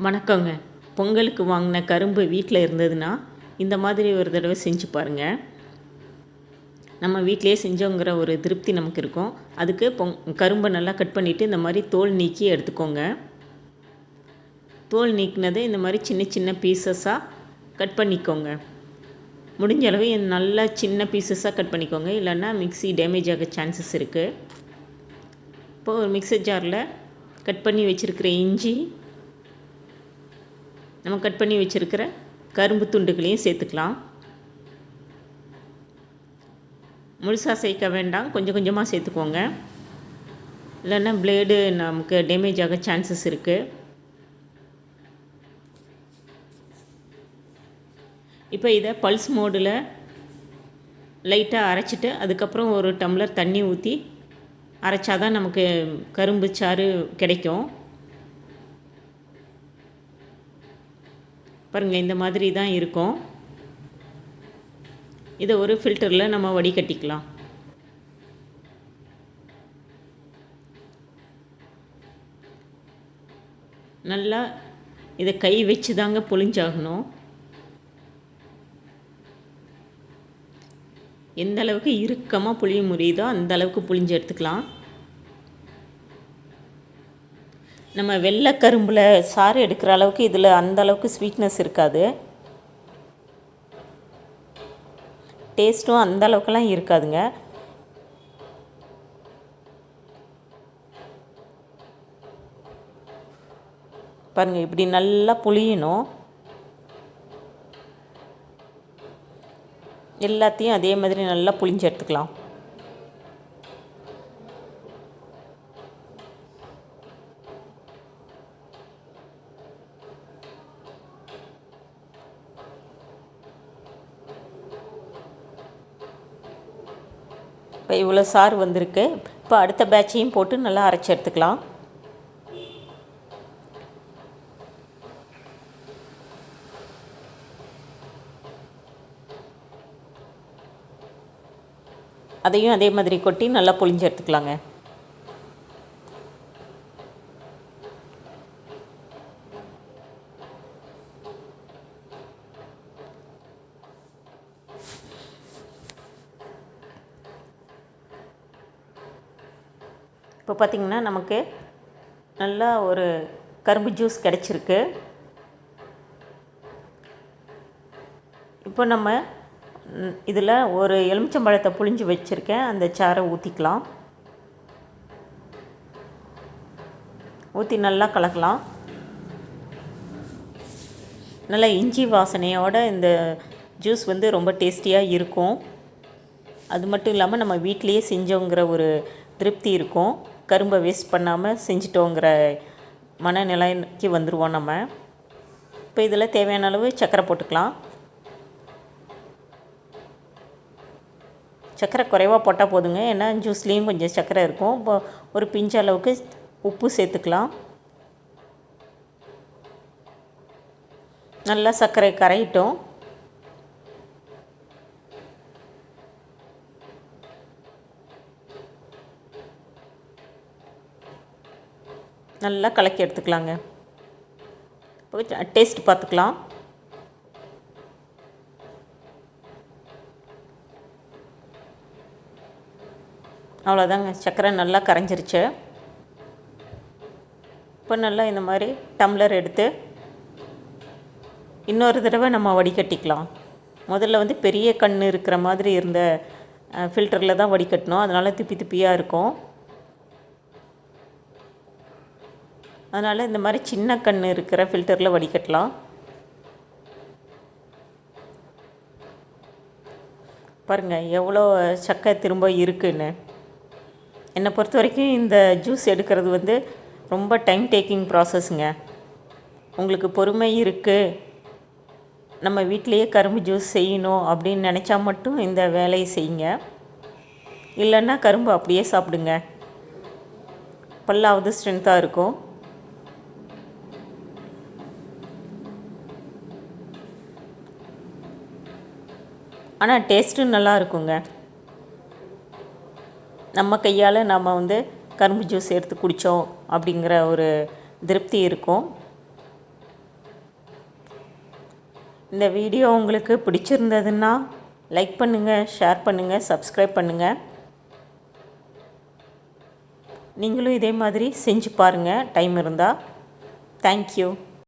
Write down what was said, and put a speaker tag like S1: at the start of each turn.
S1: வணக்கங்க. பொங்கலுக்கு வாங்கின கரும்பு வீட்டில் இருந்ததுன்னா இந்த மாதிரி ஒரு தடவை செஞ்சு பாருங்கள். நம்ம வீட்டிலே செஞ்சோங்கிற ஒரு திருப்தி நமக்கு இருக்கும். அதுக்கு கரும்பை நல்லா கட் பண்ணிவிட்டு இந்த மாதிரி தோல் நீக்கி எடுத்துக்கோங்க. தோல் நீக்கினதை இந்த மாதிரி சின்ன சின்ன பீசஸாக கட் பண்ணிக்கோங்க. முடிஞ்ச அளவு நல்லா சின்ன பீசஸாக கட் பண்ணிக்கோங்க, இல்லைன்னா மிக்ஸி டேமேஜ் ஆக சான்சஸ் இருக்குது. இப்போது ஒரு மிக்சர் ஜாரில் கட் பண்ணி வச்சுருக்கிற இஞ்சி, நம்ம கட் பண்ணி வச்சுருக்கிற கரும்பு துண்டுகளையும் சேர்த்துக்கலாம். முழுசாக சேர்க்க வேண்டாம், கொஞ்சம் கொஞ்சமாக சேர்த்துக்கோங்க, இல்லைன்னா பிளேடு நமக்கு டேமேஜ் ஆக சான்சஸ் இருக்குது. இப்போ இதை பல்ஸ் மோடில் லைட்டாக அரைச்சிட்டு அதுக்கப்புறம் ஒரு டம்ளர் தண்ணி ஊற்றி அரைச்சாதான் நமக்கு கரும்பு சாறு கிடைக்கும். பாருங்கள், இந்த மாதிரி தான் இருக்கும். இதை ஒரு ஃபில்டரில் நம்ம வடிகட்டிக்கலாம். நல்லா இதை கை வச்சு தாங்க புழிஞ்சாகணும். எந்த அளவுக்கு இறுக்கமாக புளிய முடியுதோ அந்த அளவுக்கு புளிஞ்சு எடுத்துக்கலாம். நம்ம வெள்ளை கரும்பில் சாறு எடுக்கிற அளவுக்கு இதில் அந்த அளவுக்கு ஸ்வீட்னஸ் இருக்காது, டேஸ்ட்டும் அந்த அளவுக்குலாம் இருக்காதுங்க. பாருங்கள், இப்படி நல்லா புளியணும். எல்லாத்தையும் அதே மாதிரி நல்லா புளிஞ்சு எடுத்துக்கலாம். இப்போ இவ்வளோ சாறு வந்திருக்கு. இப்போ அடுத்த பேட்சையும் போட்டு நல்லா அரைச்சி எடுத்துக்கலாம். அதையும் அதே மாதிரி கொட்டி நல்லா புளிஞ்சு எடுத்துக்கலாங்க. இப்போ பார்த்திங்கன்னா நமக்கு நல்லா ஒரு கரும்பு ஜூஸ் கிடச்சிருக்கு. இப்போ நம்ம இதில் ஒரு எலுமிச்சம்பழத்தை புழிஞ்சு வச்சுருக்கேன், அந்த சாறை ஊற்றிக்கலாம். ஊற்றி நல்லா கலக்கலாம். நல்லா இஞ்சி வாசனையோடு இந்த ஜூஸ் ரொம்ப டேஸ்டியாக இருக்கும். அது மட்டும் இல்லாமல் நம்ம வீட்டிலையே செஞ்சோங்கிற ஒரு திருப்தி இருக்கும். கரும்பை வேஸ்ட் பண்ணாமல் செஞ்சிட்டோங்கிற மனநிலைக்கு வந்துடுவோம் நம்ம. இப்போ இதில் தேவையான அளவு சர்க்கரை போட்டுக்கலாம். சர்க்கரை குறைவாக போட்டால் போதுங்க, ஏன்னா ஜூஸ்லேயும் கொஞ்சம் சர்க்கரை இருக்கும். இப்போ ஒரு பிஞ்சு அளவுக்கு உப்பு சேர்த்துக்கலாம். நல்லா சர்க்கரை கரையிட்டோம். நல்லா கலக்கி எடுத்துக்கலாங்க. இப்போ டேஸ்ட் பார்த்துக்கலாம். அவ்வளோதாங்க, சர்க்கரை நல்லா கரைஞ்சிருச்சு. இப்போ நல்லா இந்த மாதிரி டம்ளர் எடுத்து இன்னொரு தடவை நம்ம வடிகட்டிக்கலாம். முதல்ல பெரிய கண் இருக்கிற மாதிரி இருந்த ஃபில்டரில் தான் வடிகட்டணும், அதனால் திப்பி திப்பியாக இருக்கும். அதனால் இந்த மாதிரி சின்ன கண் இருக்கிற ஃபில்டரில் வடிகட்டலாம். பாருங்கள் எவ்வளோ சக்கை திரும்ப இருக்குன்னு. என்னை பொறுத்த வரைக்கும் இந்த ஜூஸ் எடுக்கிறது ரொம்ப டைம் டேக்கிங் ப்ராசஸ்ங்க. உங்களுக்கு பொறுமை இருக்குது, நம்ம வீட்டிலையே கரும்பு ஜூஸ் செய்யணும் அப்படின்னு நினச்சா மட்டும் இந்த வேலையை செய்யுங்க. இல்லைன்னா கரும்பு அப்படியே சாப்பிடுங்க, பல்லாவது ஸ்ட்ரென்த்தாக இருக்கும். ஆனால் டேஸ்ட்டும் நல்லா இருக்குங்க. நம்ம கையால் நம்ம கரும்பு ஜூஸ் எடுத்து குடித்தோம் அப்படிங்கிற ஒரு திருப்தி இருக்கும். இந்த வீடியோ உங்களுக்கு பிடிச்சிருந்ததுன்னா லைக் பண்ணுங்கள், ஷேர் பண்ணுங்கள், சப்ஸ்கிரைப் பண்ணுங்கள். நீங்களும் இதே மாதிரி செஞ்சு பாருங்கள் டைம் இருந்தால். தேங்க்யூ.